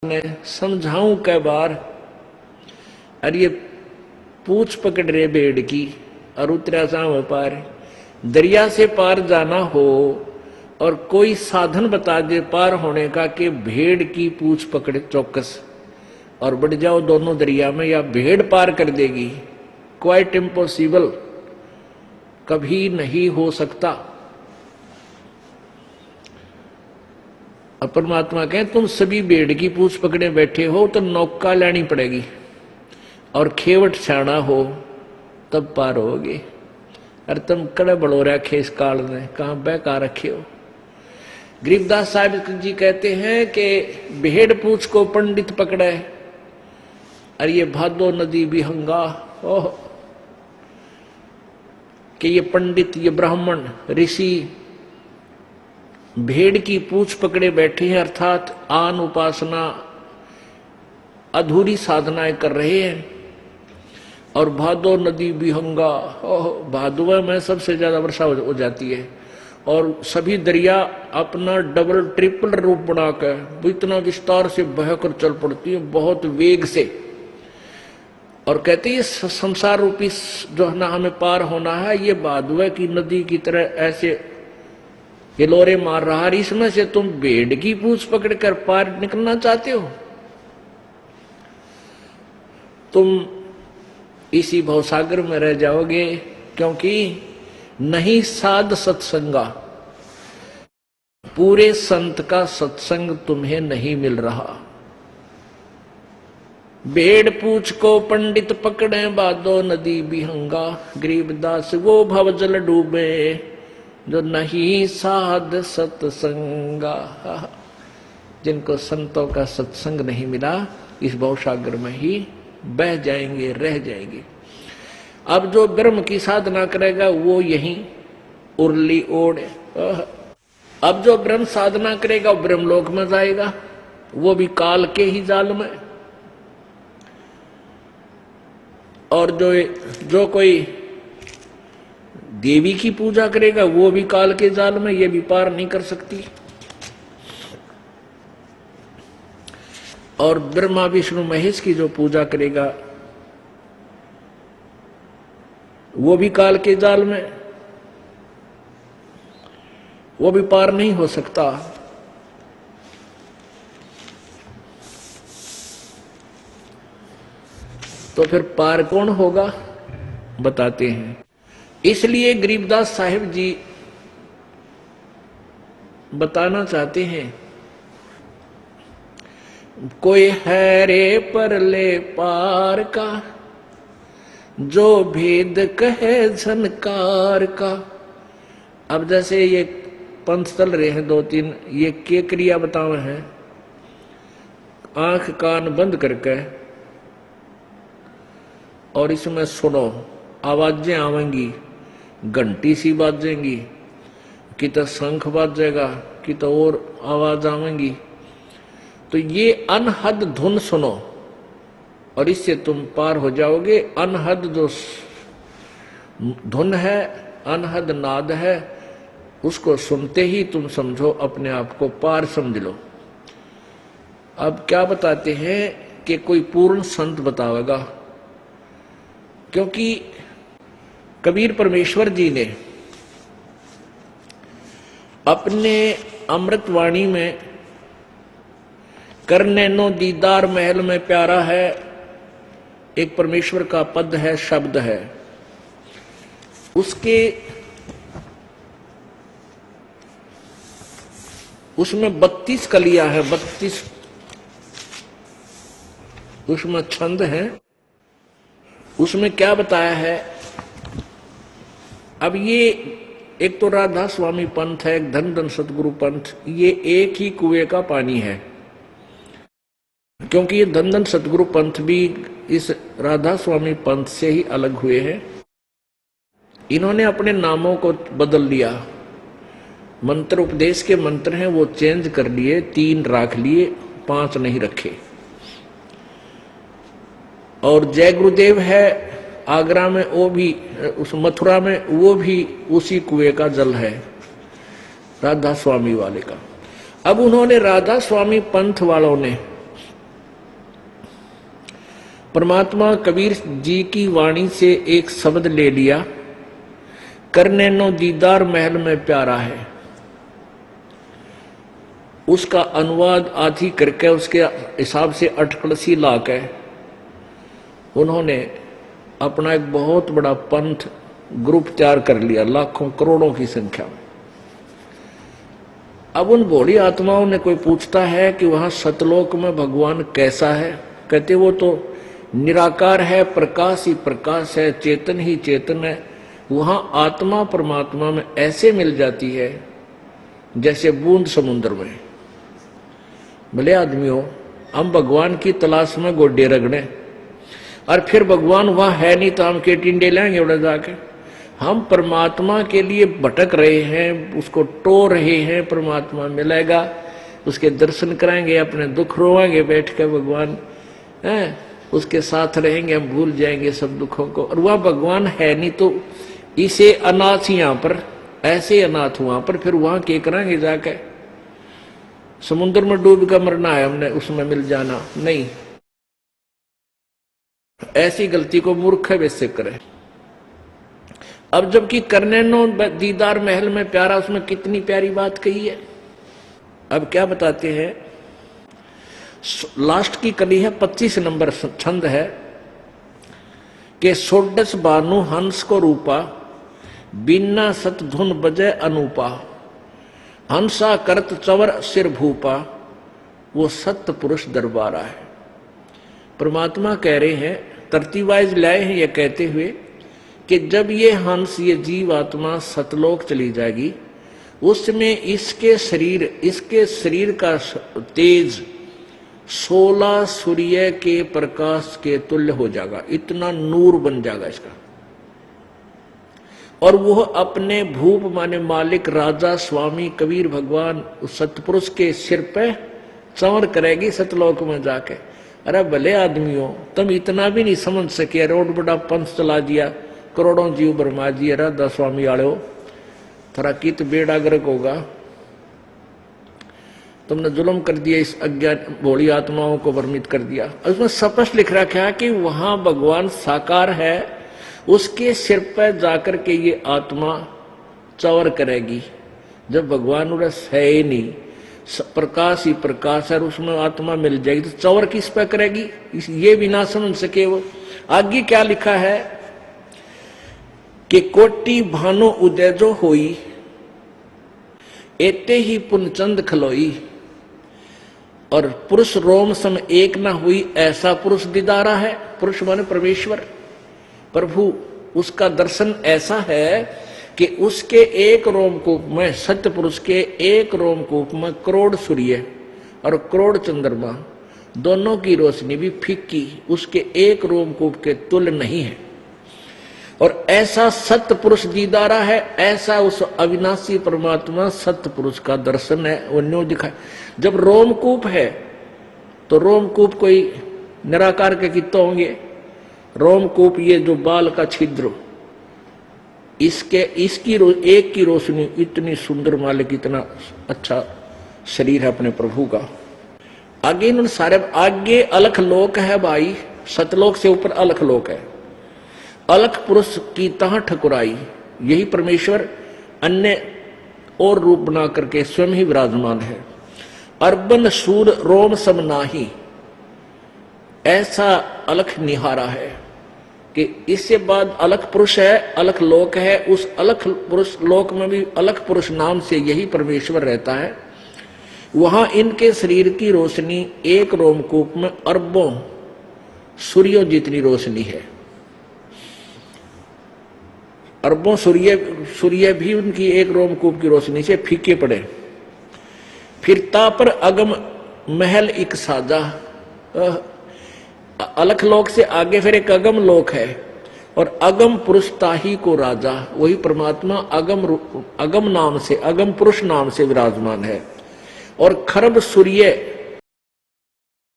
ने समझाऊं कै बार, अरे ये पूछ पकड़ रे भेड़ की और उतरा साम पार। दरिया से पार जाना हो और कोई साधन बता दे पार होने का कि भेड़ की पूछ पकड़े चौकस और बढ़ जाओ दोनों दरिया में, या भेड़ पार कर देगी, क्वाइट इम्पॉसिबल, कभी नहीं हो सकता। और परमात्मा कहे तुम सभी भेड़ की पूछ पकड़े बैठे हो तो नौका लेनी पड़ेगी और खेवट छाना हो तब पार होगे। अरे तुम कड़े बड़ो रखे इस काल में, कहां बहका रखे हो। गरीबदास साहिब जी कहते हैं कि भेड़ पूछ को पंडित पकड़े, अरे ये भादो नदी विहंगा, ओह कि ये पंडित, ये ब्राह्मण ऋषि भेड़ की पूछ पकड़े बैठे हैं, अर्थात आन उपासना अधूरी साधनाएं कर रहे हैं। और भादो नदी विहंगा, ओह भादुआ में सबसे ज्यादा वर्षा हो जाती है और सभी दरिया अपना डबल ट्रिपल रूप बनाकर इतना विस्तार से बहकर चल पड़ती है, बहुत वेग से। और कहते हैं संसार रूपी जो है ना हमें पार होना है, ये भादुआ की नदी की तरह ऐसे हिलोरे मार रहा है, इसमें से तुम भेड़ की पूछ पकड़कर पार निकलना चाहते हो। तुम इसी भवसागर में रह जाओगे, क्योंकि नहीं साध सत्संगा, पूरे संत का सत्संग तुम्हें नहीं मिल रहा। भेड़ पूछ को पंडित पकड़े बादो नदी विहंगा, गरीबदास वो भवजल डूबे जो नहीं साध सत्संगा। जिनको संतों का सत्संग नहीं मिला इस भवसागर में ही बह जाएंगे, रह जाएंगे। अब जो ब्रह्म की साधना करेगा वो यहीं उर्ली ओढ़, अब जो ब्रह्म साधना करेगा वो ब्रह्मलोक में जाएगा, वो भी काल के ही जाल में। और जो कोई देवी की पूजा करेगा वो भी काल के जाल में, ये भी पार नहीं कर सकती। और ब्रह्मा विष्णु महेश की जो पूजा करेगा वो भी काल के जाल में, वो भी पार नहीं हो सकता। तो फिर पार कौन होगा बताते हैं। इसलिए गरीबदास साहिब जी बताना चाहते हैं, कोई है रे परले पार का जो भेद कहे झनकार का। अब जैसे ये पंथ चल रहे हैं दो तीन, ये के क्रिया बताओ हैं, आंख कान बंद करके और इसमें सुनो, आवाजें आवेंगी, घंटी सी बाजेंगी, कि तो शंख बाजेगा, कि तो और आवाज आवेंगी। तो ये अनहद धुन सुनो और इससे तुम पार हो जाओगे। अनहद जो धुन है, अनहद नाद है, उसको सुनते ही तुम समझो अपने आप को पार समझ लो। अब क्या बताते हैं कि कोई पूर्ण संत बतावेगा, क्योंकि कबीर परमेश्वर जी ने अपने अमृतवाणी में करने नो दीदार महल में प्यारा है, एक परमेश्वर का पद है, शब्द है, उसमें 32 कलियां है, 32 उसमें छंद है। उसमें क्या बताया है, अब ये एक तो राधा स्वामी पंथ है, एक धन धन सतगुरु पंथ, ये एक ही कुएं का पानी है। क्योंकि ये धन धन सतगुरु पंथ भी इस राधा स्वामी पंथ से ही अलग हुए हैं। इन्होंने अपने नामों को बदल लिया, मंत्र उपदेश के मंत्र हैं वो चेंज कर लिए, 3 राख लिए, 5 नहीं रखे। और जय गुरुदेव है आगरा में, वो भी उस मथुरा में, वो भी उसी कुएं का जल है, राधा स्वामी वाले का। अब उन्होंने राधा स्वामी पंथ वालों ने परमात्मा कबीर जी की वाणी से एक शब्द ले लिया, करने नो दीदार महल में प्यारा है। उसका अनुवाद आधी करके उसके हिसाब से अटकलसी ला के उन्होंने अपना एक बहुत बड़ा पंथ ग्रुप तैयार कर लिया, लाखों करोड़ों की संख्या में। अब उन भोली आत्माओं ने कोई पूछता है कि वहां सतलोक में भगवान कैसा है, कहते वो तो निराकार है, प्रकाश ही प्रकाश है, चेतन ही चेतन है। वहां आत्मा परमात्मा में ऐसे मिल जाती है जैसे बूंद समुद्र में। भले आदमियों, हम भगवान की तलाश में गोड्डे रगड़े और फिर भगवान वहां है नहीं तो हम के टिंडे लेंगे उड़े जाके। हम परमात्मा के लिए भटक रहे हैं, उसको टो रहे हैं, परमात्मा मिलेगा, उसके दर्शन कराएंगे, अपने दुख रोएंगे बैठ कर, भगवान है उसके साथ रहेंगे, हम भूल जाएंगे सब दुखों को। और वह भगवान है नहीं तो इसे अनाथ यहां पर, ऐसे अनाथ वहां पर, फिर वहां क्या करेंगे जाके? समुद्र में डूब कर मरना है हमने, उसमें मिल जाना नहीं। ऐसी गलती को मूर्ख वैसे करे। अब जबकि करने नो दीदार महल में प्यारा, उसमें कितनी प्यारी बात कही है। अब क्या बताते हैं, लास्ट की कली है 25 नंबर छंद है कि सोडस बानु हंस को रूपा, बिना सत धुन बजे अनूपा, हंसा करत चवर सिर भूपा, वो सत्य पुरुष दरबारा है। परमात्मा कह रहे हैं, तरतीवाइज लाए हैं ये कहते हुए कि जब ये हंस, ये जीव आत्मा सतलोक चली जाएगी, उसमें इसके शरीर का तेज 16 सूर्य के प्रकाश के तुल्य हो जाएगा, इतना नूर बन जाएगा इसका। और वह अपने भूप माने मालिक, राजा, स्वामी कबीर भगवान सतपुरुष के सिर पे चंवर करेगी सतलोक में जाके। अरे भले आदमियों, तुम इतना भी नहीं समझ सके, रोड बड़ा पंथ चला दिया, करोड़ों जीव बरमा जी, राधा स्वामी आड़ो थोड़ा कित बेड़ा गर्क होगा। तुमने जुल्म कर दिया, इस अज्ञान भोली आत्माओं को वर्णित कर दिया। उसमें स्पष्ट लिख रखा है कि वहां भगवान साकार है, उसके सिर पर जाकर के ये आत्मा चौर करेगी। जब भगवान उरस है ही नहीं, प्रकाश ही प्रकाश है, उसमें आत्मा मिल जाएगी, तो चौर किस पर करेगी? ये भी ना समझ सके वो। आगे क्या लिखा है कि कोटि भानो उदय जो होई, एते ही पुनचंद खलोई, और पुरुष रोम सम एक ना हुई, ऐसा पुरुष दीदारा है। पुरुष माने परमेश्वर, प्रभु, उसका दर्शन ऐसा है कि उसके एक रोमकूप में, सत्य पुरुष के एक रोमकूप में करोड़ सूर्य और करोड़ चंद्रमा, दोनों की रोशनी भी फीकी उसके एक रोमकूप के तुल्य नहीं है। और ऐसा सत्य पुरुष दीदारा है, ऐसा उस अविनाशी परमात्मा सत्य पुरुष का दर्शन है, वो न्यू दिखाए। जब रोमकूप है तो रोमकूप कोई निराकार के कितने होंगे? रोमकूप ये जो बाल का छिद्र, इसकी एक की रोशनी इतनी सुंदर, मालिक इतना अच्छा शरीर है अपने प्रभु का। आगे इन्होंने सारे, आगे अलख लोक है भाई, सतलोक से ऊपर अलख लोक है। अलख पुरुष की तह ठकुराई, यही परमेश्वर अन्य और रूप बना करके स्वयं ही विराजमान है। अर्बन सूर रोम सम नाही, ऐसा अलख निहारा है कि इससे बाद अलख पुरुष है, अलख लोक है। उस अलख पुरुष लोक में भी अलख पुरुष नाम से यही परमेश्वर रहता है। वहां इनके शरीर की रोशनी एक रोमकूप में अरबों सूर्यों जितनी रोशनी है। अरबों सूर्य भी उनकी एक रोमकूप की रोशनी से फीके पड़े। फिरता पर अगम महल एक साजा, अलख लोक से आगे फिर एक अगम लोक है, और अगम पुरुष ताही को राजा, वही परमात्मा अगम नाम से, अगम पुरुष नाम से विराजमान है। और खरब सूर्य